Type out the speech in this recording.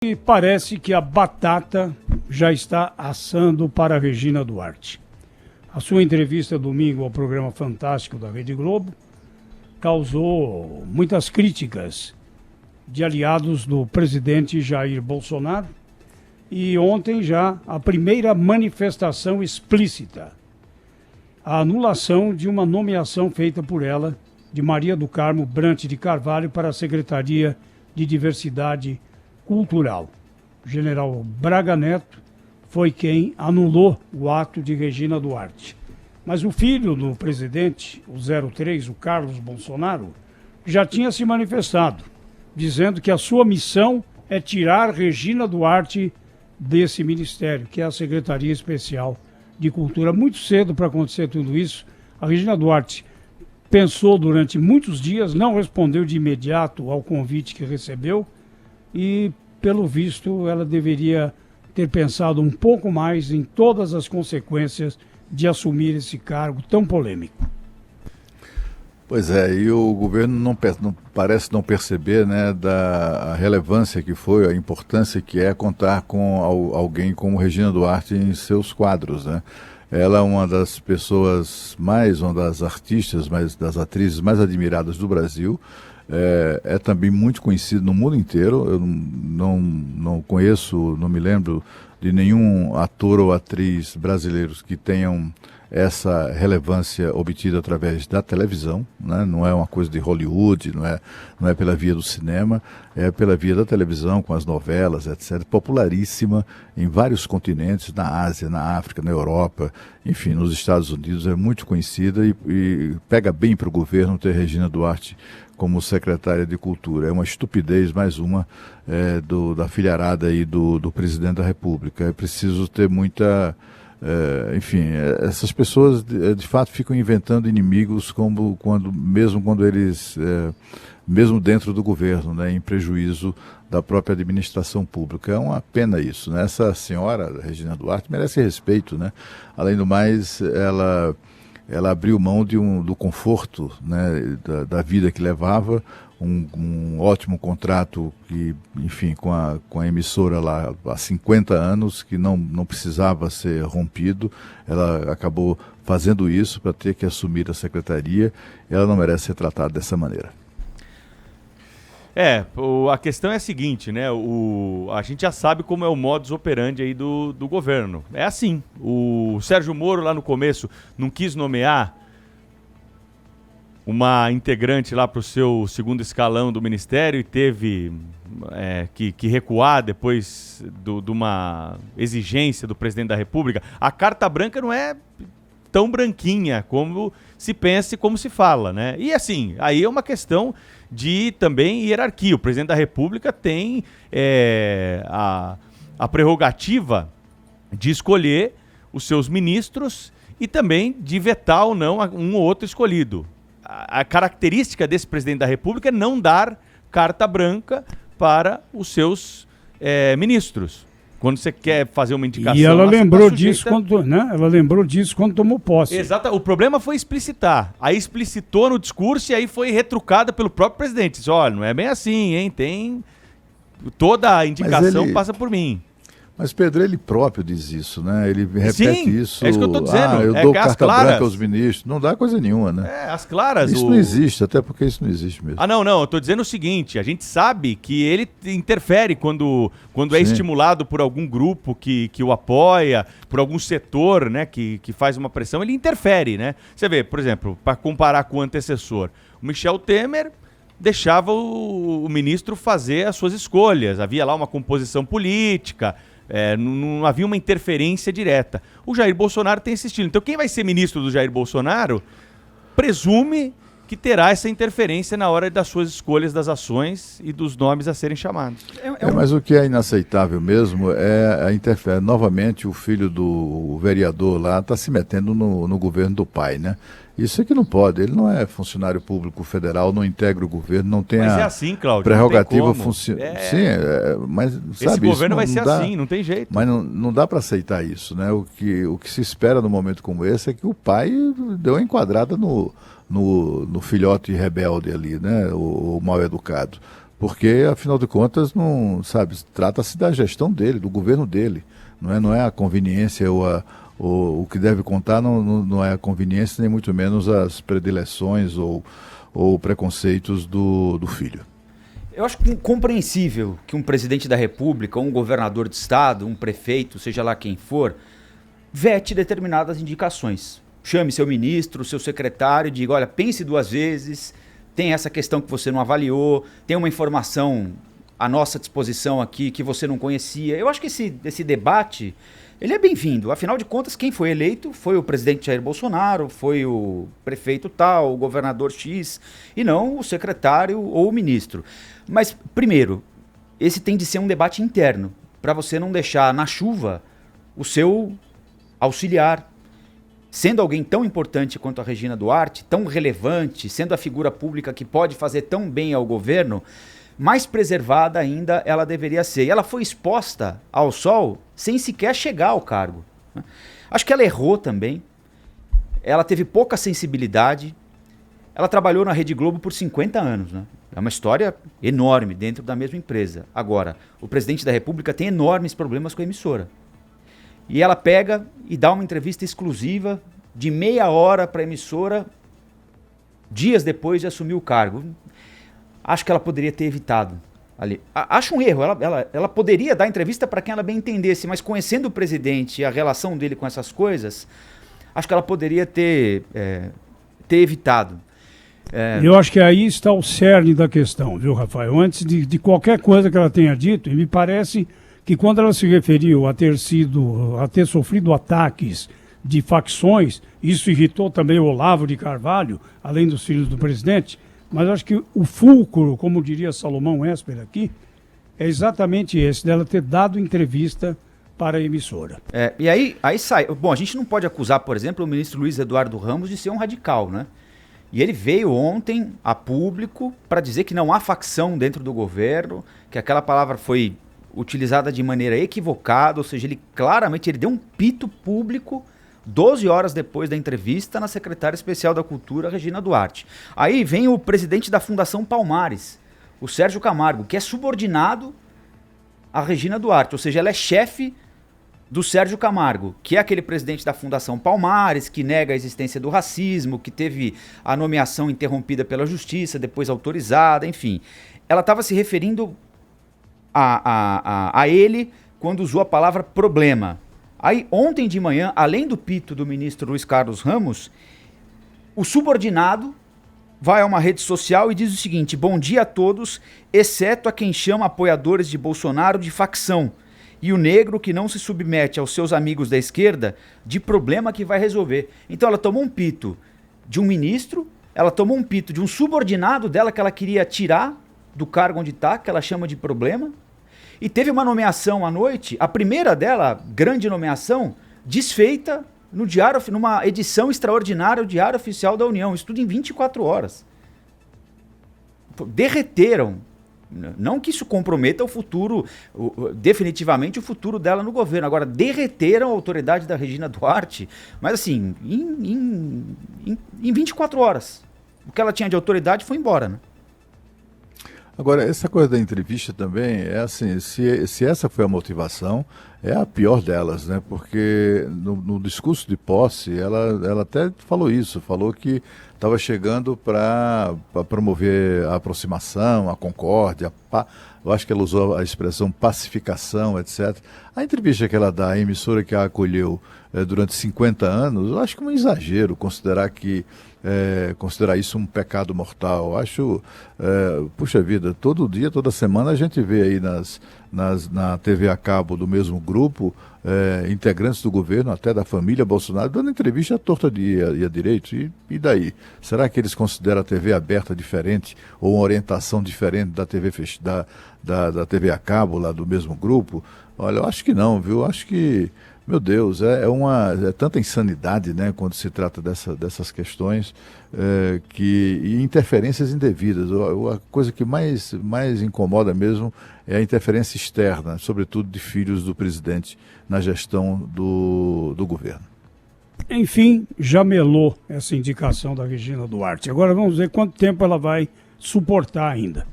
E parece que a batata já está assando para a Regina Duarte. A sua entrevista domingo ao programa Fantástico da Rede Globo causou muitas críticas de aliados do presidente Jair Bolsonaro e ontem já a primeira manifestação explícita, a anulação de uma nomeação feita por ela de Maria do Carmo Brant de Carvalho para a Secretaria de Diversidade Cultural. O general Braga Neto foi quem anulou o ato de Regina Duarte. Mas o filho do presidente, o 03, o Carlos Bolsonaro, já tinha se manifestado, dizendo que a sua missão é tirar Regina Duarte desse ministério, que é a Secretaria Especial de Cultura. Muito cedo para acontecer tudo isso. A Regina Duarte pensou durante muitos dias, não respondeu de imediato ao convite que recebeu e, pelo visto, ela deveria ter pensado um pouco mais em todas as consequências de assumir esse cargo tão polêmico. Pois é, e o governo não parece não perceber, né, da relevância que foi, a importância que é contar com alguém como Regina Duarte em seus quadros, né? Ela é uma das pessoas uma das artistas, das atrizes mais admiradas do Brasil. É também muito conhecido no mundo inteiro. Eu não conheço, não me lembro de nenhum ator ou atriz brasileiros que tenham essa relevância obtida através da televisão, né? Não é uma coisa de Hollywood, não é pela via do cinema, é pela via da televisão, com as novelas, etc. Popularíssima em vários continentes, na Ásia, na África, na Europa, enfim, nos Estados Unidos, é muito conhecida e pega bem para o governo ter Regina Duarte como secretária de Cultura. É uma estupidez, mais uma, da filharada aí do presidente da República. É preciso ter muita... enfim, essas pessoas de fato ficam inventando inimigos mesmo quando eles, mesmo dentro do governo, né, em prejuízo da própria administração pública. É uma pena isso, né? Essa senhora, Regina Duarte, merece respeito, né? Além do mais, ela abriu mão do conforto, né, da vida que levava, um ótimo contrato que, enfim, com a emissora lá há 50 anos, que não precisava ser rompido. Ela acabou fazendo isso para ter que assumir a secretaria. Ela não merece ser tratada dessa maneira. A questão é a seguinte, né? A gente já sabe como é o modus operandi aí do governo. É assim, o Sérgio Moro lá no começo não quis nomear uma integrante lá para o seu segundo escalão do ministério e teve que recuar depois de uma exigência do presidente da República. A carta branca não é tão branquinha como se pensa e como se fala, né? E assim, aí é uma questão de também hierarquia. O presidente da República tem a prerrogativa de escolher os seus ministros e também de vetar ou não um ou outro escolhido. A característica desse presidente da República é não dar carta branca para os seus ministros. Quando você quer fazer uma indicação... E ela lembrou disso ela lembrou disso quando tomou posse. Exato. O problema foi explicitar. Aí explicitou no discurso e aí foi retrucada pelo próprio presidente. Disse, olha, não é bem assim, hein? Toda a indicação passa por mim. Mas Pedro, ele próprio diz isso, né? Ele repete isso. É isso que eu estou dizendo. Eu dou carta branca aos ministros. Não dá coisa nenhuma, né? As claras... Isso não existe, até porque isso não existe mesmo. Não, eu estou dizendo o seguinte, a gente sabe que ele interfere quando é estimulado por algum grupo que o apoia, por algum setor, né, que faz uma pressão, ele interfere, né? Você vê, por exemplo, para comparar com o antecessor, o Michel Temer deixava o ministro fazer as suas escolhas, havia lá uma composição política... não havia uma interferência direta. O Jair Bolsonaro tem esse estilo. Então, quem vai ser ministro do Jair Bolsonaro presume que terá essa interferência na hora das suas escolhas das ações e dos nomes a serem chamados. Mas o que é inaceitável mesmo é a interferência. Novamente, o filho do vereador lá está se metendo no governo do pai, né? Isso é que não pode. Ele não é funcionário público federal, não integra o governo, não tem mas é assim, Cláudio, prerrogativa funcional. Sim, mas sabe, esse governo vai ser dá, assim, não tem jeito. Mas não dá para aceitar isso, né? O que se espera num momento como esse é que o pai deu uma enquadrada no filhote rebelde ali, né? O mal educado. porque, afinal de contas, não, sabe, trata-se da gestão dele, do governo dele. Não é a conveniência o que deve contar não é a conveniência, nem muito menos as predileções ou preconceitos do filho. Eu acho compreensível que um presidente da República, um governador de estado, um prefeito, seja lá quem for, vete determinadas indicações. Chame seu ministro, seu secretário e diga, olha, pense 2 vezes, tem essa questão que você não avaliou, tem uma informação à nossa disposição aqui que você não conhecia. Eu acho que esse debate, ele é bem-vindo. Afinal de contas, quem foi eleito foi o presidente Jair Bolsonaro, foi o prefeito tal, o governador X, e não o secretário ou o ministro. Mas, primeiro, esse tem de ser um debate interno, para você não deixar na chuva o seu auxiliar, sendo alguém tão importante quanto a Regina Duarte, tão relevante, sendo a figura pública que pode fazer tão bem ao governo, mais preservada ainda ela deveria ser. E ela foi exposta ao sol sem sequer chegar ao cargo, né? Acho que ela errou também, ela teve pouca sensibilidade, ela trabalhou na Rede Globo por 50 anos, né? É uma história enorme dentro da mesma empresa. Agora, o presidente da República tem enormes problemas com a emissora. E ela pega e dá uma entrevista exclusiva de meia hora para a emissora, dias depois de assumir o cargo. Acho que ela poderia ter evitado ali. Acho um erro. Ela poderia dar entrevista para quem ela bem entendesse, mas conhecendo o presidente e a relação dele com essas coisas, acho que ela poderia ter evitado. Eu acho que aí está o cerne da questão, viu, Rafael? Antes de qualquer coisa que ela tenha dito, e me parece que quando ela se referiu a ter sofrido ataques de facções, isso irritou também o Olavo de Carvalho, além dos filhos do presidente, mas acho que o fulcro, como diria Salomão Esper aqui, é exatamente esse, dela ter dado entrevista para a emissora. E aí sai. Bom, a gente não pode acusar, por exemplo, o ministro Luiz Eduardo Ramos de ser um radical, né? E ele veio ontem a público para dizer que não há facção dentro do governo, que aquela palavra foi utilizada de maneira equivocada, ou seja, ele deu um pito público 12 horas depois da entrevista na secretária especial da Cultura, Regina Duarte. Aí vem o presidente da Fundação Palmares, o Sérgio Camargo, que é subordinado à Regina Duarte, ou seja, ela é chefe do Sérgio Camargo, que é aquele presidente da Fundação Palmares, que nega a existência do racismo, que teve a nomeação interrompida pela justiça, depois autorizada, enfim. Ela estava se referindo a ele quando usou a palavra problema. Aí, ontem de manhã, além do pito do ministro Luiz Carlos Ramos, o subordinado vai a uma rede social e diz o seguinte: bom dia a todos, exceto a quem chama apoiadores de Bolsonaro de facção, e o negro que não se submete aos seus amigos da esquerda de problema que vai resolver. Então ela tomou um pito de um ministro, ela tomou um pito de um subordinado dela que ela queria tirar do cargo onde está, que ela chama de problema, e teve uma nomeação à noite, a primeira dela, grande nomeação, desfeita no diário, numa edição extraordinária do Diário Oficial da União, isso tudo em 24 horas. Derreteram. Não que isso comprometa o futuro, definitivamente o futuro dela no governo. Agora, derreteram a autoridade da Regina Duarte, mas assim, em 24 horas. O que ela tinha de autoridade foi embora, né? Agora, essa coisa da entrevista também é assim, se essa foi a motivação, é a pior delas, né? Porque no discurso de posse, ela até falou isso, falou que estava chegando para promover a aproximação, a concórdia, eu acho que ela usou a expressão pacificação, etc. A entrevista que ela dá à emissora que a acolheu durante 50 anos, eu acho que é um exagero considerar isso um pecado mortal. Acho, puxa vida, todo dia, toda semana a gente vê aí na TV a cabo do mesmo grupo, integrantes do governo, até da família Bolsonaro, dando entrevista à torta e à direito. E daí? Será que eles consideram a TV aberta diferente ou uma orientação diferente da TV da TV a cabo lá do mesmo grupo? Olha, eu acho que não, viu? Acho que, meu Deus, é tanta insanidade, né, quando se trata dessas questões e interferências indevidas. A coisa que mais incomoda mesmo é a interferência externa, sobretudo de filhos do presidente na gestão do governo. Enfim, já melou essa indicação da Regina Duarte. Agora vamos ver quanto tempo ela vai suportar ainda.